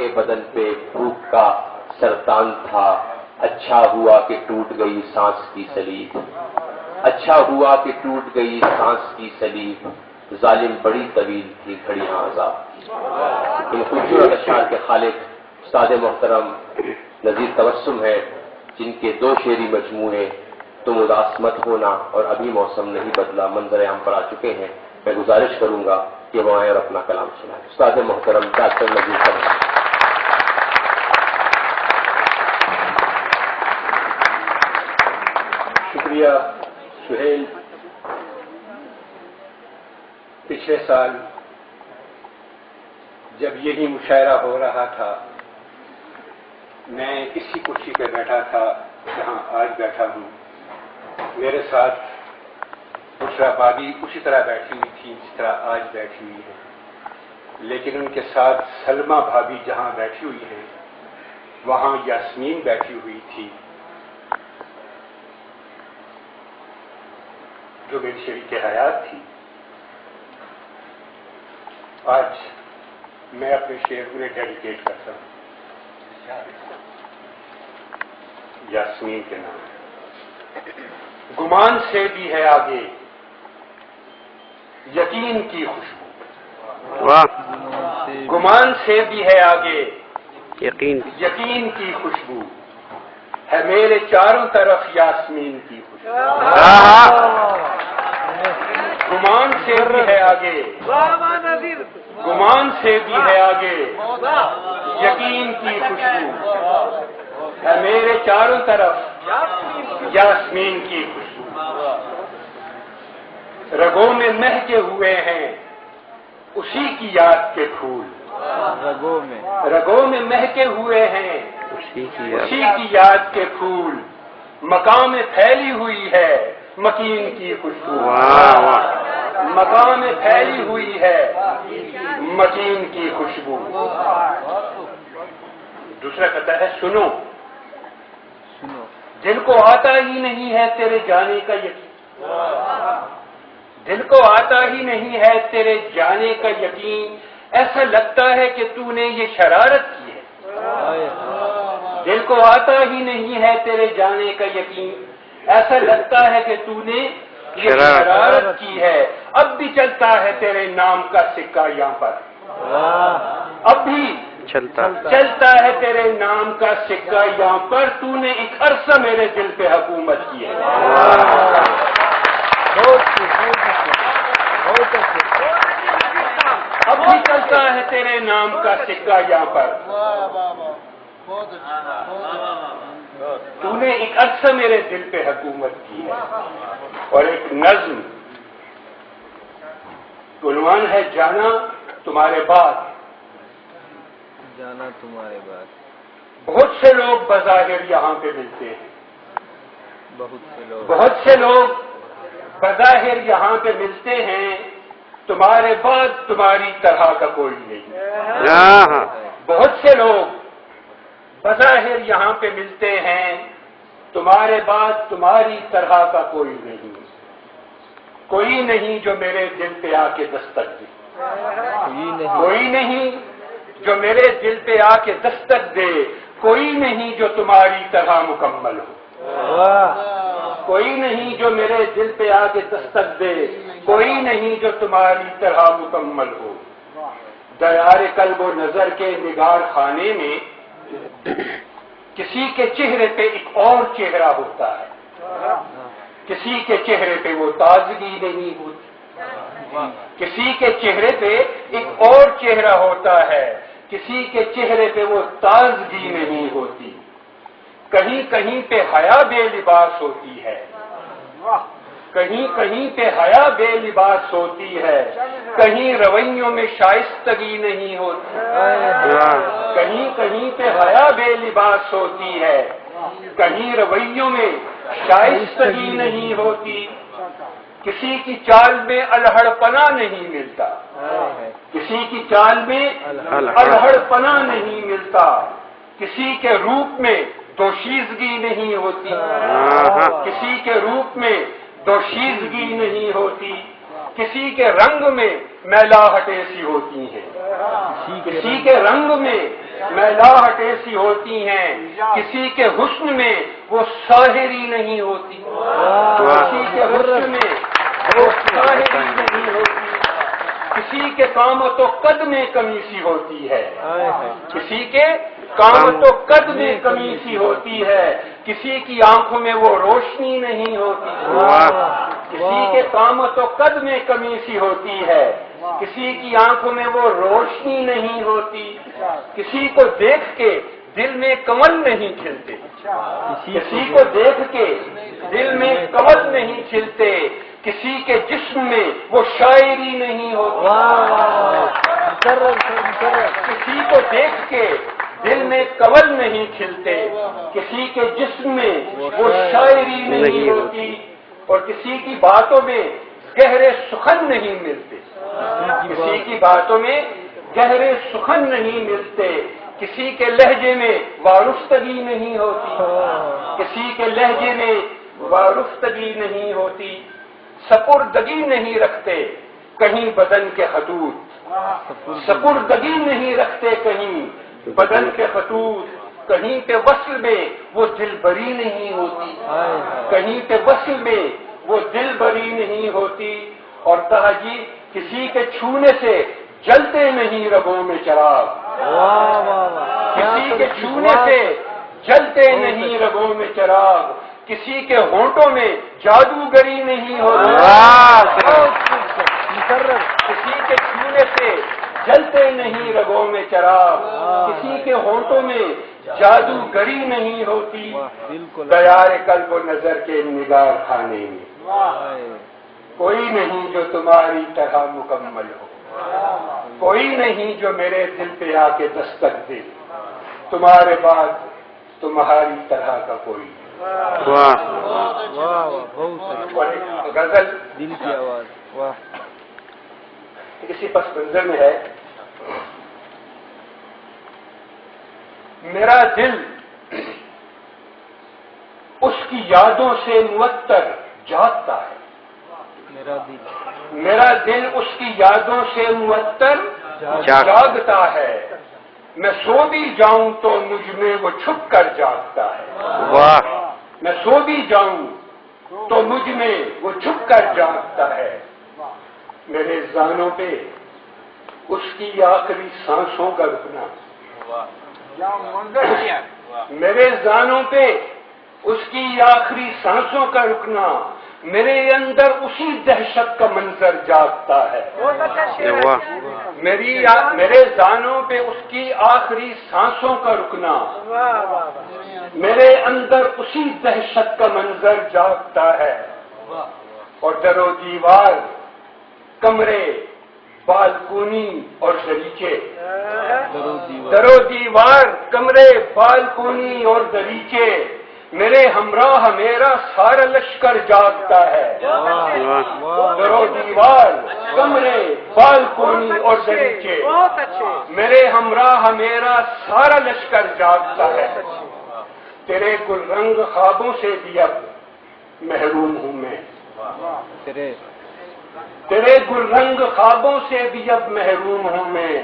کے بدن پہ بھوک کا سرطان تھا، اچھا ہوا کہ ٹوٹ گئی سانس کی سلیب، اچھا ہوا کہ ٹوٹ گئی سانس کی سلیب، ظالم بڑی طویل تھی گھڑیاں عذاب کی۔ ان خوبصورت اشعار کے خالق استاد محترم نذیر تبسم ہے، جن کے 2 شعری مجموعے تم اداس مت ہونا اور ابھی موسم نہیں بدلا منظر عام پر آ چکے ہیں۔ میں گزارش کروں گا کہ وہ آئیں اور اپنا کلام سنائیں۔ استاد محترم ڈاکٹر نذیر تبسم۔ شکریہ سہیل۔ پچھلے سال جب یہی مشاعرہ ہو رہا تھا، میں اسی کرسی پہ بیٹھا تھا جہاں آج بیٹھا ہوں۔ میرے ساتھ بشرا بابی اسی طرح بیٹھی ہوئی تھی جس طرح آج بیٹھی ہوئی ہے، لیکن ان کے ساتھ سلمہ بھابی جہاں بیٹھی ہوئی ہے وہاں یاسمین بیٹھی ہوئی تھی جو میری شریک حیات تھی۔ آج میں اپنے شعر انہیں ڈیڈیکیٹ کرتا ہوں یاسمین کے نام۔ گمان سے بھی ہے آگے یقین کی خوشبو، گمان سے بھی ہے آگے یقین کی خوشبو، ہے میرے چاروں طرف یاسمین کی خوشبو۔ گمان سے بھی ہے آگے، گمان سے بھی ہے آگے یقین کی خوشبو، ہے میرے چاروں طرف یاسمین کی خوشبو۔ رگوں میں مہکے ہوئے ہیں اسی کی یاد کے پھول، رگوں میں مہکے ہوئے ہیں اسی کی یاد کے پھول، مقام میں پھیلی ہوئی ہے مکین کی خوشبو، مقام میں پھیلی ہوئی ہے مکین کی خوشبو۔ دوسرا کہتا ہے سنو، دل کو آتا ہی نہیں ہے تیرے جانے کا یقین، دل کو آتا ہی نہیں ہے تیرے جانے کا یقین، ایسا لگتا ہے کہ تو نے یہ شرارت کی ہے، دل کو آتا ہی نہیں ہے تیرے جانے کا یقین، ایسا لگتا ہے کہ تو نے یہ شرارت کی ہے، اب بھی چلتا ہے تیرے نام کا سکہ یہاں پر، اب بھی چلتا ہے تیرے نام کا سکہ یہاں پر، تو نے ایک عرصہ میرے دل پہ حکومت کی ہے۔ اب بھی چلتا ہے تیرے نام کا سکہ یہاں پر، تو نے ایک عرصہ میرے دل پہ حکومت کی ہے۔ اور ایک نظم، عنوان ہے جانا تمہارے بعد، جانا تمہارے بعد۔ بہت سے لوگ بظاہر یہاں پہ ملتے ہیں، بہت سے لوگ بظاہر یہاں پہ ملتے ہیں، تمہارے بعد تمہاری طرح کا کوئی نہیں۔ بہت سے لوگ بظاہر یہاں پہ ملتے ہیں، تمہارے بعد تمہاری طرح کا کوئی نہیں، کوئی نہیں جو میرے دل پہ آ کے دستک دے، کوئی نہیں جو میرے دل پہ آ کے دستک دے، کوئی نہیں جو تمہاری طرح مکمل ہو، کوئی نہیں جو میرے دل پہ آ کے دستک دے، کوئی نہیں جو تمہاری طرح مکمل ہو۔ دیار قلب و نظر کے نگار خانے میں کسی کے چہرے پہ ایک اور چہرہ ہوتا ہے، کسی کے چہرے پہ وہ تازگی نہیں ہوتی، کسی کے چہرے پہ ایک اور چہرہ ہوتا ہے، کسی کے چہرے پہ وہ تازگی نہیں ہوتی، کہیں کہیں پہ حیا بے لباس ہوتی ہے، کہیں کہیں پہ حیا بے لباس ہوتی ہے، کہیں رویوں میں شائستگی نہیں ہوتی، کہیں کہیں پہ حیا بے لباس ہوتی ہے، کہیں رویوں میں شائستگی نہیں ہوتی، کسی کی چال میں الہڑ پنا نہیں ملتا، کسی کی چال میں الہڑ پنا نہیں ملتا، کسی کے روپ میں دوشیزگی نہیں ہوتی، کسی کے روپ میں دوشیزگی نہیں ہوتی، کسی کے رنگ میں میلاحٹ ایسی ہوتی ہیں، کسی کے رنگ میں میلاحٹ ایسی ہوتی ہیں، کسی کے حسن میں وہ ساحری نہیں ہوتی، کسی کے حسن میں وہ ساحری نہیں ہوتی، کسی کے قامت و قد میں کمی سی ہوتی ہے، کسی کے قامت و قد میں کمی سی ہوتی ہے، کسی کی آنکھوں میں وہ روشنی نہیں ہوتی، کسی کے قامت و قد میں کمی سی ہوتی ہے، کسی کی آنکھوں میں وہ روشنی نہیں ہوتی، کسی کو دیکھ کے دل میں کمل نہیں کھلتے، کسی کو دیکھ کے دل میں کمل نہیں کھلتے، کسی کے جسم میں وہ شاعری نہیں ہوتی، کسی کو دیکھ کے دل میں کمل نہیں کھلتے، کسی کے جسم میں وہ شاعری نہیں ہوتی، اور کسی کی باتوں میں گہرے سخن نہیں ملتے، کسی کی باتوں میں گہرے سخن نہیں ملتے، کسی کے لہجے میں وارفتگی نہیں ہوتی، کسی کے لہجے میں وارفتگی نہیں ہوتی، سپردگی نہیں رکھتے کہیں بدن کے خطوط، سپردگی نہیں رکھتے کہیں بدن کے خطوط، کہیں پہ وصل میں وہ دل بری نہیں ہوتی، کہیں پہ وصل میں وہ دل بری نہیں ہوتی، اور کہا جی کسی کے چھونے سے جلتے نہیں رگوں میں چراغ، کسی کے چھونے سے جلتے نہیں رگوں میں چراغ، کسی کے ہونٹوں میں جادوگری نہیں ہوتی، کسی کے چھونے سے جلتے نہیں رگوں میں چراغ، کسی کے ہونٹوں میں جادوگری نہیں ہوتی، دیار قلب و نظر کے نگار خانے میں کوئی نہیں جو تمہاری طرح مکمل ہو، کوئی نہیں جو میرے دل پہ آ کے دستک دے، تمہارے بعد تمہاری طرح کا کوئی غزل دل کی آواز. واہ. کسی پس منظر میں ہے، میرا دل اس کی یادوں سے معطر جاگتا ہے، میرا دل اس کی یادوں سے معطر جاگتا ہے، میں سو بھی جاؤں تو مجھ میں وہ چھپ کر جاگتا ہے، واہ. میں سو بھی جاؤں تو مجھ میں وہ چھپ کر جاگتا ہے، میرے زانوں پہ اس کی آخری سانسوں کا رکنا، میرے زانوں پہ اس کی آخری سانسوں کا رکنا، میرے اندر اسی دہشت کا منظر جاگتا ہے، میرے زانوں پہ اس کی آخری سانسوں کا رکنا، میرے اندر اسی دہشت کا منظر جاگتا ہے، اور در و دیوار، کمرے، بالکونی اور دریچے، در و دیوار، کمرے، بالکونی اور دریچے، میرے ہمراہ میرا سارا لشکر جاگتا ہے، در و دیوار، کمرے، بالکونی اور دریچے، میرے ہمراہ میرا سارا لشکر جاگتا ہے، تیرے گل رنگ خوابوں سے بھی اب محروم ہوں میں، تیرے گل رنگ خوابوں سے بھی اب محروم ہوں میں،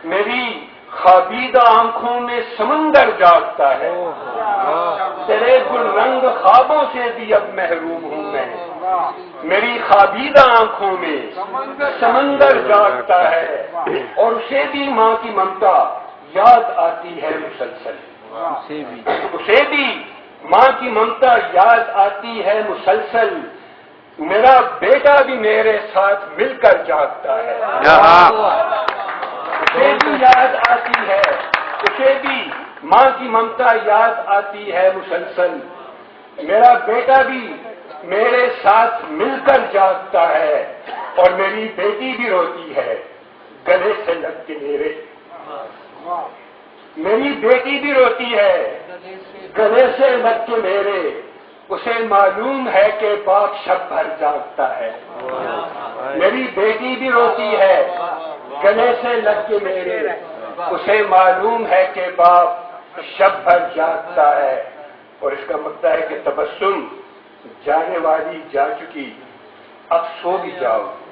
میری خوابیدہ آنکھوں میں سمندر جاگتا ہے، تیرے گل رنگ خوابوں سے بھی اب محروم ہوں میں، میری خوابیدہ آنکھوں میں سمندر جاگتا ہے، اور اسے بھی ماں کی ممتا یاد آتی ہے مسلسل، اسے بھی ماں کی ممتا یاد آتی ہے مسلسل، میرا بیٹا بھی میرے ساتھ مل کر جاگتا ہے، اسے بھی یاد آتی ہے، اسے بھی ماں کی ممتا یاد آتی ہے مسلسل، میرا بیٹا بھی میرے ساتھ مل کر جاگتا ہے، اور میری بیٹی بھی روتی ہے گلے سے لگ کے میرے، میری بیٹی بھی روتی ہے گلے سے لگ کے میرے، اسے معلوم ہے کہ باپ شب بھر جاگتا ہے، میری بیٹی بھی روتی ہے گلے سے لگ کے میرے، اسے معلوم ہے کہ باپ شب بھر جاگتا ہے، اور اس کا مطلب ہے کہ تبسم جانے والی جا چکی، اب سو بھی جاؤ،